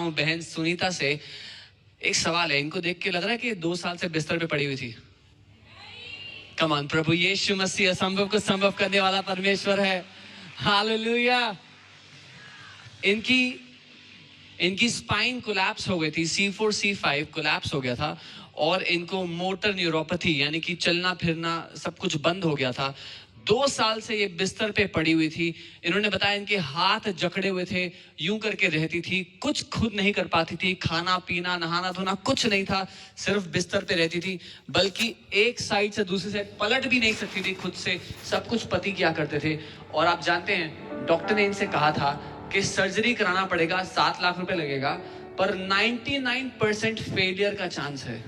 हूँ बहन सुनीता से। एक सवाल है, इनको देख के लग रहा है कि 2 साल से बिस्तर पे पड़ी हुई थी। कमान, प्रभु यीशु मसीह असंभव को संभव करने वाला परमेश्वर है। हालेलुया। इनकी स्पाइन कोलैप्स हो गई थी, C4 C5 कोलैप्स हो गया था और इनको मोटर न्यूरोपैथी यानी कि चलना फिरना सब कुछ बंद हो गया था। 2 साल से ये बिस्तर पे पड़ी हुई थी। इन्होंने बताया इनके हाथ जकड़े हुए थे, यूं करके रहती थी, कुछ खुद नहीं कर पाती थी, खाना पीना नहाना धोना कुछ नहीं था, सिर्फ बिस्तर पे रहती थी। बल्कि एक साइड से दूसरी साइड पलट भी नहीं सकती थी खुद से, सब कुछ पति किया करते थे। और आप जानते हैं डॉक्टर ने इनसे कहा था कि सर्जरी कराना पड़ेगा, 7 लाख रुपए लगेगा, पर 99% फेलियर का चांस है।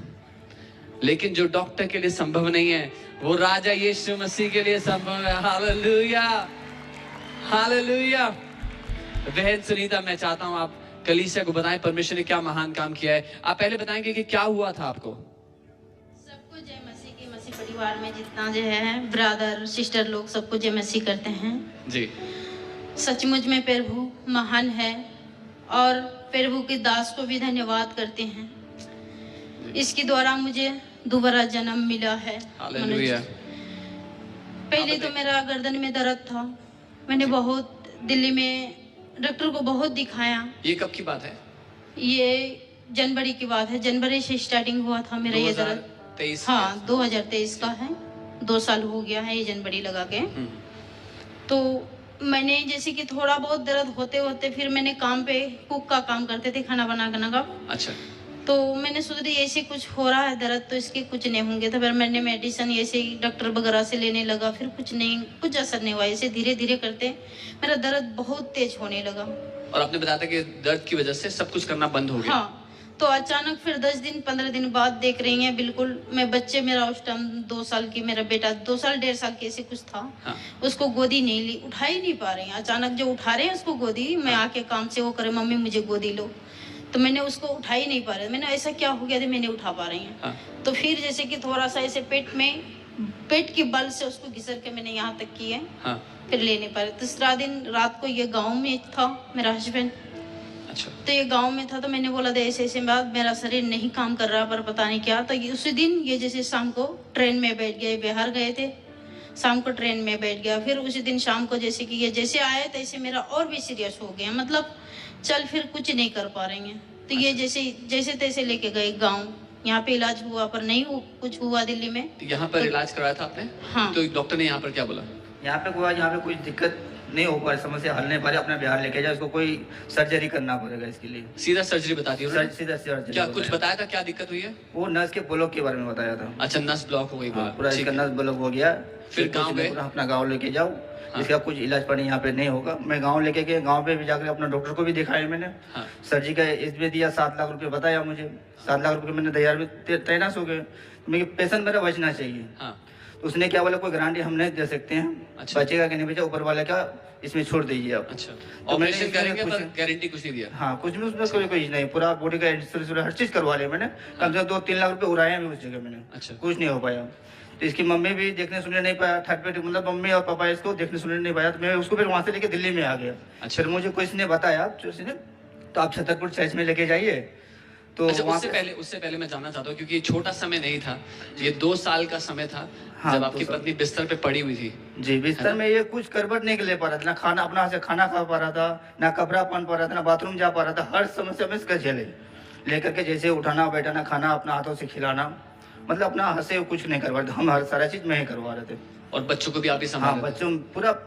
लेकिन जो डॉक्टर के लिए संभव नहीं है वो राजा यीशु मसीह के लिए संभव है। Hallelujah, hallelujah. बहन सुनीता, मैं चाहता हूं आप कलीसिया को बताएं परमेश्वर ने क्या महान काम किया है। आप पहले बताएंगे कि क्या हुआ था आपको। सबको जय मसीह की। मसीह परिवार में जितना जो है ब्रदर सिस्टर लोग सबको जय मसीह करते हैं जी। सचमुच में प्रभु महान है और प्रभु के दास को भी धन्यवाद करते हैं। इसके द्वारा मुझे दोबारा जन्म मिला है। हालेलुया। पहले तो मेरा गर्दन में दर्द था, मैंने बहुत दिल्ली में डॉक्टर को बहुत दिखाया। ये कब की बात है? ये जनवरी की बात है, जनवरी से स्टार्टिंग हुआ था मेरा ये दर्द। 2023? हाँ, 2023 का है, 2 साल हो गया है ये जनवरी लगा के। तो मैंने जैसे कि थोड़ा बहुत दर्द होते होते फिर मैंने काम पे कुक का काम करते थे, खाना बनाना का। अच्छा। तो मैंने सोच रही ऐसे कुछ हो रहा है दर्द तो इसके कुछ नहीं होंगे, तो फिर मैंने मेडिसिन ऐसे ही डॉक्टर वगैरह से लेने लगा, फिर कुछ नहीं, कुछ असर नहीं हुआ। ऐसे धीरे धीरे करते मेरा दर्द बहुत तेज होने लगा। और आपने बताया था कि दर्द की वजह से सब कुछ करना बंद हो गया। हाँ, तो अचानक फिर 10 दिन 15 दिन बाद देख रही हैं बिल्कुल मैं बच्चे, मेरा उस टाइम 2 साल की, मेरा बेटा 2 साल 1.5 साल की ऐसे कुछ था। हाँ। उसको गोदी नहीं ली, उठा ही नहीं पा रहे हैं। अचानक जो उठा रहे हैं उसको गोदी, मैं आके काम से वो करे मम्मी मुझे गोदी लो, तो मैंने उसको उठा ही नहीं पा रहे। मैंने ऐसा क्या हो गया था मैंने उठा पा रही हैं। हाँ। तो फिर जैसे कि थोड़ा सा ऐसे पेट के बल से उसको घिसर के मैंने यहाँ तक की है। हाँ। फिर ले नहीं पा रहे। तीसरा दिन रात को ये गाँव में था मेरा हस्बैंड। अच्छा। तो ये गांव में था, तो मैंने बोला था ऐसे ऐसे बात, मेरा शरीर नहीं काम कर रहा पर पता नहीं क्या। तो उसी दिन ये जैसे शाम को ट्रेन में बैठ गए, बिहार गए थे, शाम को ट्रेन में बैठ गया। फिर उसी दिन शाम को जैसे कि ये जैसे आए तैसे मेरा और भी सीरियस हो गया, मतलब चल फिर कुछ नहीं कर पा रही हैं। तो ये जैसे तैसे लेके गए गाँव, यहाँ पे इलाज हुआ पर नहीं कुछ हुआ दिल्ली में। यहाँ पर इलाज करवाया था आपने? हाँ। तो डॉक्टर ने यहाँ पर क्या बोला? यहाँ पे हुआ, यहाँ पे कुछ दिक्कत नहीं हो पा रही, समस्या हल नहीं पा रही, अपना बिहार लेके जाए, उसको कोई सर्जरी करना पड़ेगा इसके लिए। सीधा सर्जरी बता दी उन्होंने? सीधा सर्जरी। क्या कुछ बताया था, क्या दिक्कत हुई है? वो नस के ब्लॉक के बारे में बताया था। अच्छा, नस ब्लॉक हो गई। हाँ, पूरा इसका नस ब्लॉक हो गया। फिर गाँव गए? अपना गाँव लेके जाओ। हाँ। इसका कुछ इलाज पानी यहाँ पे नहीं होगा। मैं गाँव लेके गए, गाँव पे भी जाकर अपना डॉक्टर को भी दिखाया मैंने। हाँ। सर्जरी का इसमें दिया, 7 लाख रुपये बताया मुझे। 7 लाख रुपये मैंने तैयार में तैनात हो गए। मेरे पेशेंट मेरा बचना चाहिए। हाँ। तो उसने क्या बोला, कोई गारंटी हम नहीं दे सकते हैं। अच्छा। बचेगा कि नहीं बचेगा ऊपर वाले का, इसमें छोड़ दीजिए आप। अच्छा, तो ऑपरेशन करेंगे पर गारंटी कुछ नहीं दिया? हाँ, कुछ भी उसमें कोई नहीं, पूरा बॉडी का इंश्योरेंस हर चीज करवा लिया मैंने। कम से कम 2-3 लाख रुपए उड़ाए हैं उस जगह मैंने। अच्छा। कुछ नहीं हो पाया। तो इसकी मम्मी भी देखने सुनने नहीं पाया, थर्ड पे मतलब मम्मी और पापा इसको देखने सुनने नहीं पाया। तो मैं उसको फिर वहां से लेके दिल्ली में आ गया। अच्छा। फिर मुझे किसी ने बताया तो आप छतरपुर चर्च में लेके जाइए। तो अच्छा, उससे पहले मैं जानना चाहता हूँ, क्योंकि ये छोटा समय नहीं था, ये 2 साल का समय था। हाँ, जब आपकी पत्नी बिस्तर पे पड़ी हुई थी। जी, बिस्तर में ये कुछ करवट नहीं ले पा रहा था, ना खाना अपना हाथ से खाना खा पा रहा था, ना कपड़ा पहन पा रहा था, ना बाथरूम जा पा रहा था। हर समस्या में इसका झेले लेकर के, जैसे उठाना बैठाना, खाना अपना हाथों से खिलाना, मतलब अपना हाथ से कुछ नहीं करवा रहे। हम हर सारा चीज मैं ही करवा रहे थे। और बच्चों को भी आप ही हाँ, संभाल? बच्चों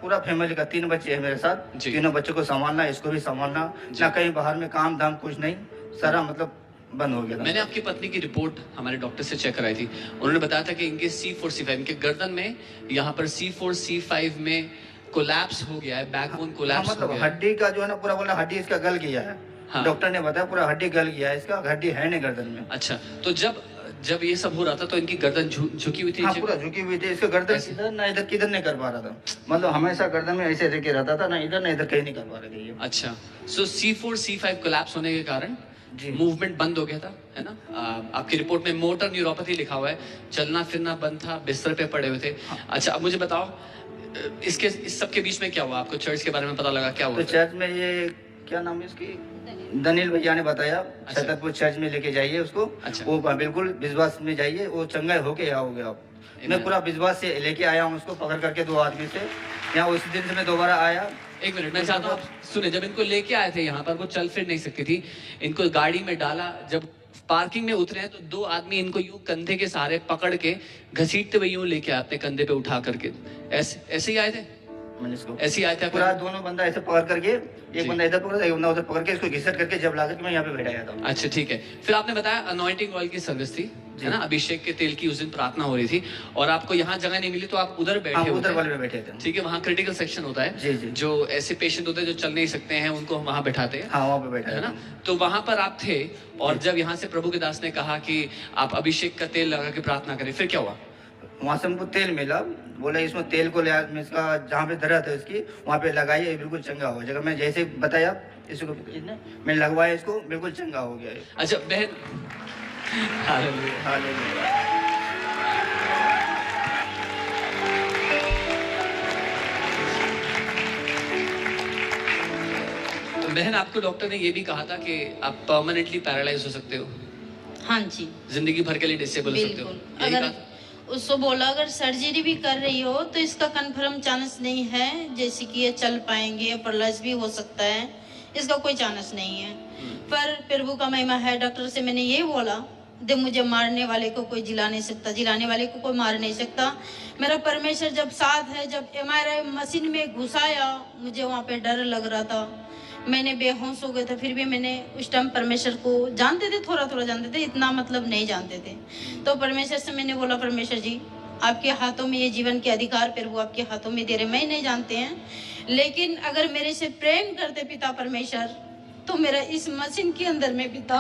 पूरा फैमिली का 3 बच्चे हैं मेरे साथ। तीनों बच्चों को संभालना, इसको भी संभालना, ना कहीं बाहर में काम धाम कुछ नहीं, सारा मतलब बंद हो गया था। मैंने आपकी पत्नी की रिपोर्ट हमारे डॉक्टर से चेक कराई थी। उन्होंने बताया था कि इनके C4 C5, इनके गर्दन में यहाँ पर C4 C5 में कोलैप्स हो गया है, बैकबोन कोलैप्स हो मतलब गया है। हड्डी का जो है ना पूरा बोला हड्डी इसका गल गया है। हाँ। डॉक्टर ने बताया पूरा हड्डी गल गया है इसका, हड्डी है नहीं गर्दन में। अच्छा, तो जब ये सब हो रहा था तो इनकी गर्दन झुकी हुई थी? हाँ, पूरा झुकी हुई थी। इसका गर्दन इधर ना इधर किधर नहीं कर पा रहा था, मतलब हमेशा गर्दन में ऐसे रह के रहता था, ना इधर ना इधर कहीं नहीं कर पा रहे थे ये। अच्छा, सो C4 C5 कोलैप्स होने के कारण मूवमेंट बंद हो गया था, है ना? आपकी रिपोर्ट में मोटर न्यूरोपैथी लिखा हुआ है, चलना फिरना बंद था, बिस्तर पे पड़े हुए थे। अच्छा, अब मुझे बताओ इस सब के बीच में क्या हुआ? आपको चर्च के बारे में पता लगा, क्या हुआ? तो चर्च में ये क्या नाम है इसकी, दनील भैया ने बताया। अच्छा। छतरपुर चर्च में लेके जाइए उसको। अच्छा। वो बिल्कुल विश्वास में जाइए, वो चंगा होके आओगे आप। मैं Amen. पूरा विश्वास से लेके आया हूँ उसको, पकड़ करके 2 आदमी से। यहाँ उसी दिन से मैं दोबारा आया। एक मिनट, मैं चाहता हूँ आप सुने। जब इनको लेके आए थे यहाँ पर, वो चल फिर नहीं सकती थी, इनको गाड़ी में डाला, जब पार्किंग में उतरे हैं तो 2 आदमी इनको यूं कंधे के सहारे पकड़ के घसीटते हुए यूं लेके आते कंधे पे उठा करके, ऐसे ही आए थे, मैंने इसको ऐसे ही आए थे पूरा आपके? दोनों बंदा ऐसे पकड़ करके, जी। एक बंदा इधर पकड़ा, एक बंदा उधर पकड़ के इसको घिसट करके जब ला करके मैं यहाँ पे बैठाया था। अच्छा ठीक है। फिर आपने बताया अनॉइंटिंग ऑयल की सर्विस थी, है ना, अभिषेक के तेल की उस दिन प्रार्थना हो रही थी और आपको यहाँ जगह नहीं मिली तो आप उधर बैठे हाँ, होते उधर हैं। वाले में बैठे थे। ठीक है, वहाँ क्रिटिकल सेक्शन होता है। जी, जी। जो ऐसे पेशेंट होते हैं जो चल नहीं सकते हैं, उनको हम वहाँ बैठाते हैं, हाँ, वहाँ पे बैठा है ना। तो वहां पर आप थे और जब यहाँ से प्रभु के दास ने कहा कि आप अभिषेक का तेल लगा के प्रार्थना करें, फिर क्या हुआ? वहाँ से हमको तेल मिला, बोला इसमें तेल को ले इसका जहाँ पे दर्द है इसकी वहाँ पे लगाइए, बिल्कुल चंगा हो जाएगा। मैं जैसे बताया इसको, मैं लगवाया इसको, बिल्कुल चंगा हो गया है। अच्छा बहन, हालेलुया। हालेलुया। बहन, आपको डॉक्टर ने ये भी कहा था कि आप परमानेंटली पैरालाइज हो सकते हो, हाँ जी, जिंदगी भर के लिए डिसेबल हो सकते हो, बिल्कुल। यही अगर कहा था? उसको बोला अगर सर्जरी भी कर रही हो तो इसका कंफर्म चांस नहीं है जैसे कि ये चल पाएंगे, पैरालाइज भी हो सकता है, इसका कोई चांस नहीं है। पर प्रभु का महिमा है, डॉक्टर से मैंने ये बोला, दे मुझे मारने वाले को कोई जिला नहीं सकता, जिलाने वाले को कोई मार नहीं सकता। मेरा परमेश्वर जब साथ है, जब MRI मशीन में घुसाया मुझे वहाँ पे डर लग रहा था, मैंने बेहोश हो गए थे, फिर भी मैंने उस टाइम परमेश्वर को जानते थे, थोड़ा थोड़ा जानते थे, इतना मतलब नहीं जानते थे। तो परमेश्वर से मैंने बोला, परमेश्वर जी आपके हाथों में ये जीवन के अधिकार प्रभु आपके हाथों में दे रहे, मैं नहीं जानते हैं, लेकिन अगर मेरे से प्रेम करते पिता परमेश्वर तो मेरा इस मशीन के अंदर में पिता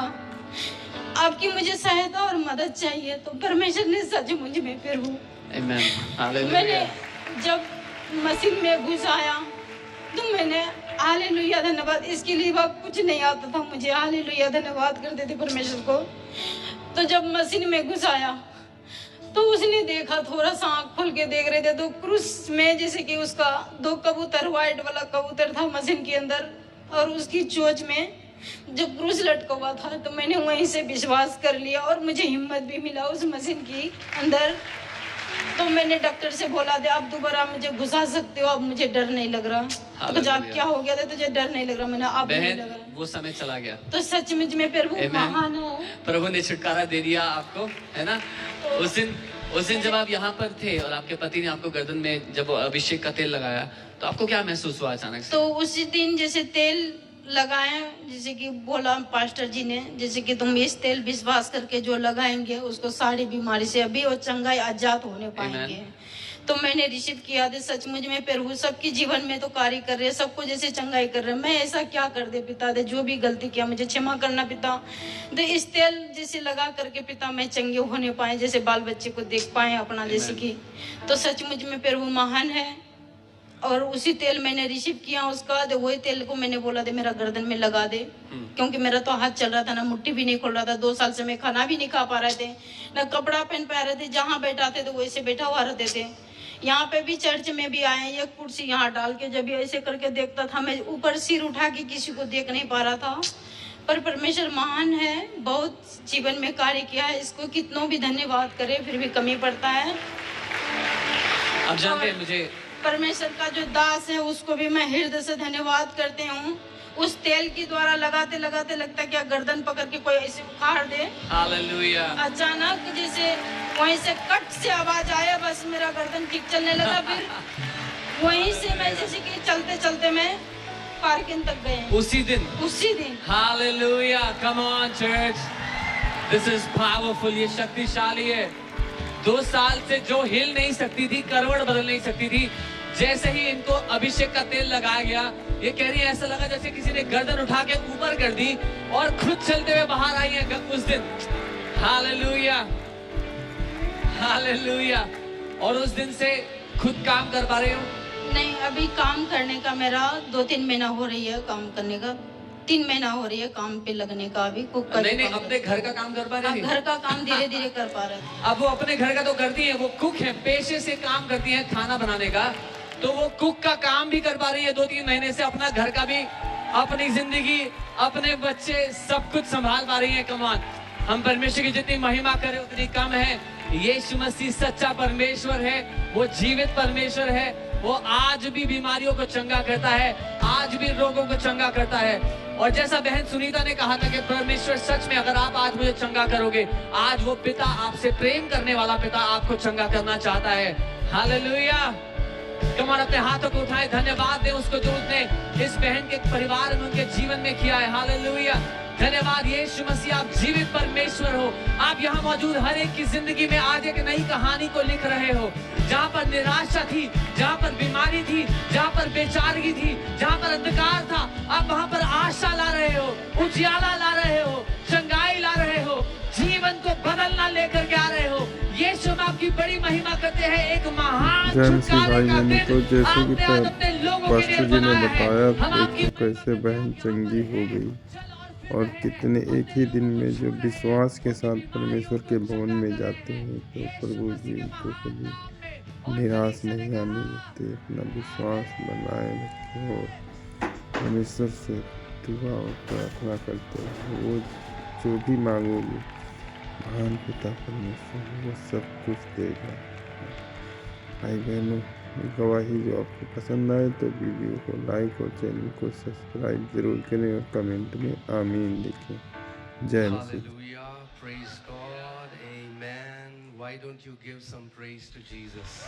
आपकी मुझे सहायता और मदद चाहिए। तो परमेश्वर ने सच मुझ में प्रभु Amen. हालेलुया। मैंने जब मशीन में घुसाया तो मैंने हालेलुया धन्यवाद, इसके लिए कुछ नहीं आता था मुझे, हालेलुया धन्यवाद करते थे परमेश्वर को। तो जब मशीन में घुसाया तो उसने देखा, थोड़ा सा आँख खोल के देख रहे थे तो क्रूस में जैसे कि उसका 2 कबूतर, व्हाइट वाला कबूतर था मशीन के अंदर, और उसकी चोंच में जब क्रूस लटका हुआ था तो मैंने वहीं से विश्वास कर लिया और मुझे हिम्मत भी मिला उस मशीन के अंदर। तो मैंने डॉक्टर से बोला दे आप दोबारा मुझे घुसा सकते हो, अब मुझे डर नहीं लग रहा। तो कुछ आप क्या हो गया था, तुझे डर नहीं लग रहा? मैंने अब नहीं लग बहन, रहा। वो समय चला गया, तो सचमुच में प्रभु Amen. महान है। प्रभु ने छुटकारा दे दिया आपको, है ना। उस दिन जब आप यहाँ पर थे और आपके पति ने आपको गर्दन में जब अभिषेक का तेल लगाया तो आपको क्या महसूस हुआ अचानक से? तो उसी दिन जैसे तेल लगाए, जैसे कि बोला पास्टर जी ने, जैसे कि तुम इस तेल विश्वास करके जो लगाएंगे उसको सारी बीमारी से अभी वो चंगाई आजाद होने पाएंगे। तो मैंने रिसीव किया थे, सचमुच में प्रभु सबके जीवन में तो कार्य कर रहे हैं, सबको जैसे चंगाई कर रहे हैं। मैं ऐसा क्या कर दे पिता, दे जो भी गलती किया मुझे क्षमा करना पिता। तो इस तेल जैसे लगा करके पिता मैं चंगे होने पाए, जैसे बाल बच्चे को देख पाए अपना, जैसे कि। तो सचमुच में प्रभु महान है। और उसी तेल मैंने रिसीव किया उसका, दे वही तेल को मैंने बोला दे मेरा गर्दन में लगा दे, क्योंकि मेरा तो हाथ चल रहा था ना, मुट्ठी भी नहीं खोल रहा था। 2 साल से मैं खाना भी नहीं खा पा रहे थे, ना कपड़ा पहन पा रहे थे, जहाँ बैठाते तो वैसे बैठा हुआ रहते थे। यहाँ पे भी चर्च में भी आए, ये कुर्सी यहाँ डाल के जब ऐसे करके देखता था, मैं ऊपर सिर उठा के किसी को देख नहीं पा रहा था। पर परमेश्वर महान है, बहुत जीवन में कार्य किया है, इसको कितनों भी धन्यवाद करे फिर भी कमी पड़ता है। आप जानते हैं मुझे परमेश्वर का जो दास है उसको भी मैं हृदय से धन्यवाद करती हूँ। उस तेल के द्वारा लगाते लगाते लगता क्या गर्दन पकड़ के कोई ऐसे उखाड़ दे, हालेलुया। अचानक जैसे वहीं से कट से आवाज आया, बस मेरा गर्दन ठीक चलने लगा। फिर वहीं से मैं जैसे कि चलते चलते मैं पार्किंग तक गए उसी दिन hallelujah. Come on church, this is powerful, ये शक्तिशाली है। 2 साल से जो हिल नहीं सकती थी, करवट बदल नहीं सकती थी, जैसे ही इनको अभिषेक का तेल लगाया गया, ये कह रही है ऐसा लगा जैसे किसी ने गर्दन उठा के ऊपर कर दी और खुद चलते हुए बाहर आई है उस दिन। Hallelujah, hallelujah. और उस दिन से खुद काम कर पा रही हूँ? नहीं, अभी काम करने का मेरा 2-3 महीना हो रही है, काम करने का 3 महीना हो रही है काम पे लगने का। अभी कुक का नहीं, अपने घर का काम कर पा रही है? घर का काम धीरे धीरे कर पा रहे हैं। अब वो अपने घर का तो करती है, वो कुक है, पेशे से काम करती है खाना बनाने का, तो वो कुक का काम भी कर पा रही है 2-3 महीने से, अपना घर का भी अपनी जिंदगी, अपने बच्चे सब कुछ संभाल पा रही हैं। कमान, हम परमेश्वर की जितनी महिमा करें उतनी कम है। यीशु मसीह सच्चा परमेश्वर है, वो जीवित परमेश्वर है। वो आज भी बीमारियों को चंगा करता है, आज भी रोगों को चंगा करता है। और जैसा बहन सुनीता ने कहा था कि परमेश्वर सच में अगर आप आज मुझे चंगा करोगे, आज वो पिता, आपसे प्रेम करने वाला पिता आपको चंगा करना चाहता है। हालेलुया। कमान, अपने हाथों को उठाएं, धन्यवाद दें उसको जो उसने इस बहन के परिवार में, उनके जीवन में किया है। हालेलुया। धन्यवाद यीशु मसीह, आप जीवित परमेश्वर हो। आप यहाँ मौजूद हर एक की जिंदगी में आज एक नई कहानी को लिख रहे हो। जहाँ पर निराशा थी, जहाँ पर बीमारी थी, जहाँ पर बेचारगी थी, जहाँ पर अंधकार था, आप वहाँ पर आशा ला रहे हो, उजियाला ला रहे हो, चंगाई ला रहे हो, जीवन को बदलना लेकर के आ रहे हो। यीशु हम आपकी बड़ी महिमा करते हैं। एक महान छुटकारे का दिन तो जैसे कि आपने आज अपने लोगों के लिए पास्टर जी ने बनाया है। बताया हम आपकी देखो कैसे बहन चंगी हो गई और कितने एक ही दिन में जो विश्वास के साथ परमेश्वर के भवन में जाते हैं तो प्रभु जी उनको कभी निराश नहीं आने देते। अपना विश्वास बनाए रखें और परमेश्वर से दुआ और प्रार्थना करते हैं। वो जो भी मांगोगे महान पिता परमेश्वर वो सब कुछ देगा। भाई बहनों, गवाही जो आपको पसंद आए तो वीडियो को लाइक और चैनल को सब्सक्राइब जरूर करें और कमेंट में आमीन लिखें। जय मसीह। Hallelujah. Praise God. Amen. Why don't you give some praise to Jesus?